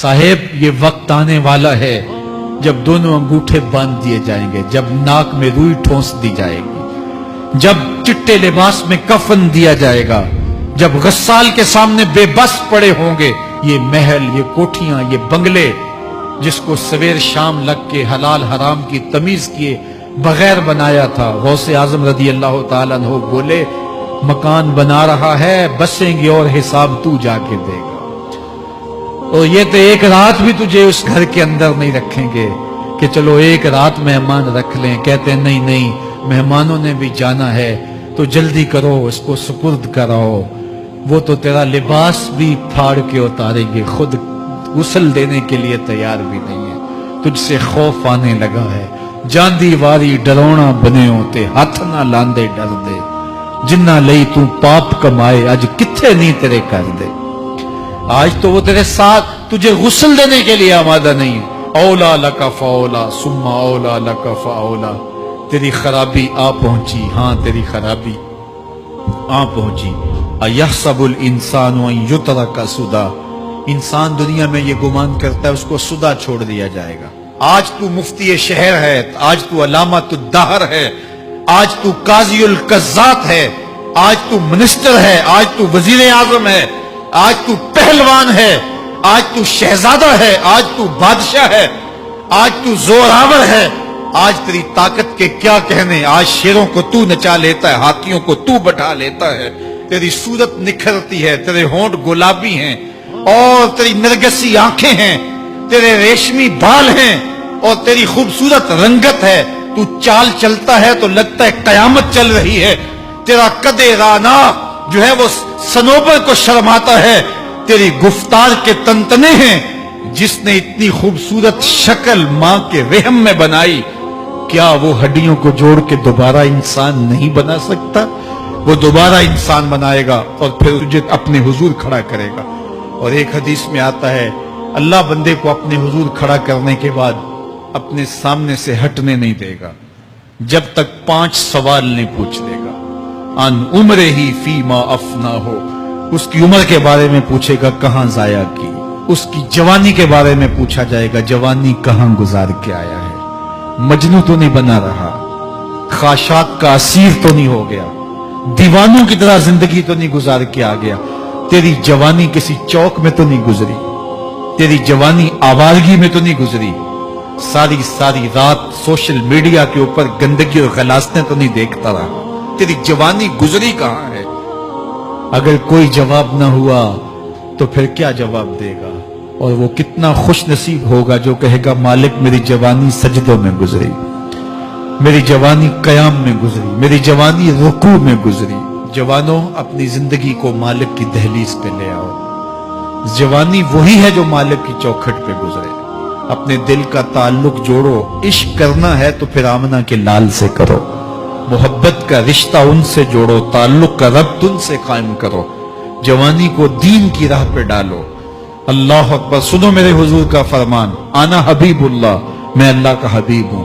صاحب یہ وقت آنے والا ہے جب دونوں انگوٹھے باندھ دیے جائیں گے، جب ناک میں روئی ٹھونس دی جائے گی، جب چٹے لباس میں کفن دیا جائے گا، جب غسال کے سامنے بے بس پڑے ہوں گے۔ یہ محل، یہ کوٹھیاں، یہ بنگلے جس کو سویر شام لگ کے حلال حرام کی تمیز کیے بغیر بنایا تھا، غوث اعظم رضی اللہ تعالیٰ عنہ بولے مکان بنا رہا ہے، بسیں گے اور حساب تو جا کے دے گا۔ اور یہ تو ایک رات بھی تجھے اس گھر کے اندر نہیں رکھیں گے کہ چلو ایک رات مہمان رکھ لیں۔ کہتے ہیں نہیں نہیں، مہمانوں نے بھی جانا ہے تو جلدی کرو، اس کو سپرد کراؤ۔ وہ تو تیرا لباس بھی پھاڑ کے اتاریں گے، خود غسل دینے کے لیے تیار بھی نہیں ہے۔ تجھ سے خوف آنے لگا ہے، جاندی واری ڈرونا بنے ہوتے، ہاتھ نہ لاندے ڈر دے، جنہ لئی تو پاپ کمائے اج کتھے نہیں تیرے کر دے۔ آج تو وہ تیرے ساتھ تجھے غسل دینے کے لیے آمادہ نہیں ہے۔ اولا لکا فاولا ثم اولا لکا فاولا، تیری خرابی آ پہنچی، ہاں تیری خرابی آ پہنچی۔ ایحسب الانسان ان یترک سدی، انسان دنیا میں یہ گمان کرتا ہے اس کو سدا چھوڑ دیا جائے گا۔ آج تو مفتی شہر ہے، آج تو علامۃ الدہر ہے، آج تو قاضی القضات ہے، آج تو منسٹر ہے، آج تو وزیر اعظم ہے، آج تو پہلوان ہے، آج تو شہزادہ ہے، آج تو بادشاہ ہے، آج تو زوراور ہے، آج تیری طاقت کے کیا کہنے۔ آج شیروں کو تو نچا لیتا ہے، ہاتھیوں کو تو بٹھا لیتا ہے، تیری صورت نکھرتی ہے، تیرے ہونٹ گلابی ہیں اور تیری نرگسی آنکھیں ہیں، تیرے ریشمی بال ہیں اور تیری خوبصورت رنگت ہے۔ تو چال چلتا ہے تو لگتا ہے قیامت چل رہی ہے۔ تیرا قد رانا جو ہے وہ صنوبر کو شرماتا ہے، تیری گفتار کے تنتنے ہیں۔ جس نے اتنی خوبصورت شکل ماں کے رحم میں بنائی، کیا وہ ہڈیوں کو جوڑ کے دوبارہ انسان نہیں بنا سکتا؟ وہ دوبارہ انسان بنائے گا اور پھر تجھے اپنے حضور کھڑا کرے گا۔ اور ایک حدیث میں آتا ہے اللہ بندے کو اپنے حضور کھڑا کرنے کے بعد اپنے سامنے سے ہٹنے نہیں دے گا جب تک 5 سوال نہیں پوچھ لے گا۔ ان عمرہ ہی فیما افنا ہو، اس کی عمر کے بارے میں پوچھے گا کہاں ضائع کی۔ اس کی جوانی کے بارے میں پوچھا جائے گا جوانی کہاں گزار کے آیا ہے، مجنوں تو نہیں بنا رہا، خواہشات کا اسیر تو نہیں ہو گیا، دیوانوں کی طرح زندگی تو نہیں گزار کے آ گیا، تیری جوانی کسی چوک میں تو نہیں گزری، تیری جوانی آوارگی میں تو نہیں گزری، ساری رات سوشل میڈیا کے اوپر گندگی اور غلاظتیں تو نہیں دیکھتا رہا، تیری جوانی گزری کہاں ہے؟ اگر کوئی جواب نہ ہوا تو پھر کیا جواب دے گا؟ اور وہ کتنا خوش نصیب ہوگا جو کہے گا مالک میری جوانی سجدوں میں گزری، میری جوانی قیام میں گزری، میری جوانی رکوع میں گزری۔ جوانوں اپنی زندگی کو مالک کی دہلیز پہ لے آؤ، جوانی وہی ہے جو مالک کی چوکھٹ پہ گزرے۔ اپنے دل کا تعلق جوڑو، عشق کرنا ہے تو پھر آمنہ کے لال سے کرو، محبت کا رشتہ ان سے جوڑو، تعلق کا ربط ان سے قائم کرو، جوانی کو دین کی راہ پہ ڈالو۔ اللہ اکبر، سنو میرے حضور کا فرمان، انا حبیب اللہ، میں اللہ کا حبیب ہوں۔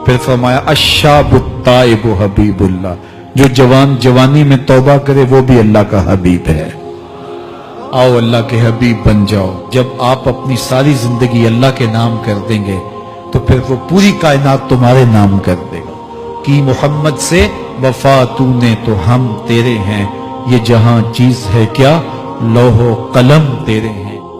پھر فرمایا الشاب التائب حبیب اللہ، جو جوان جوانی میں توبہ کرے وہ بھی اللہ کا حبیب ہے۔ آؤ اللہ کے حبیب بن جاؤ۔ جب آپ اپنی ساری زندگی اللہ کے نام کر دیں گے تو پھر وہ پوری کائنات تمہارے نام کر دے گا۔ کی محمد سے وفا تو نے تو ہم تیرے ہیں، یہ جہاں چیز ہے کیا لوح و قلم تیرے ہیں۔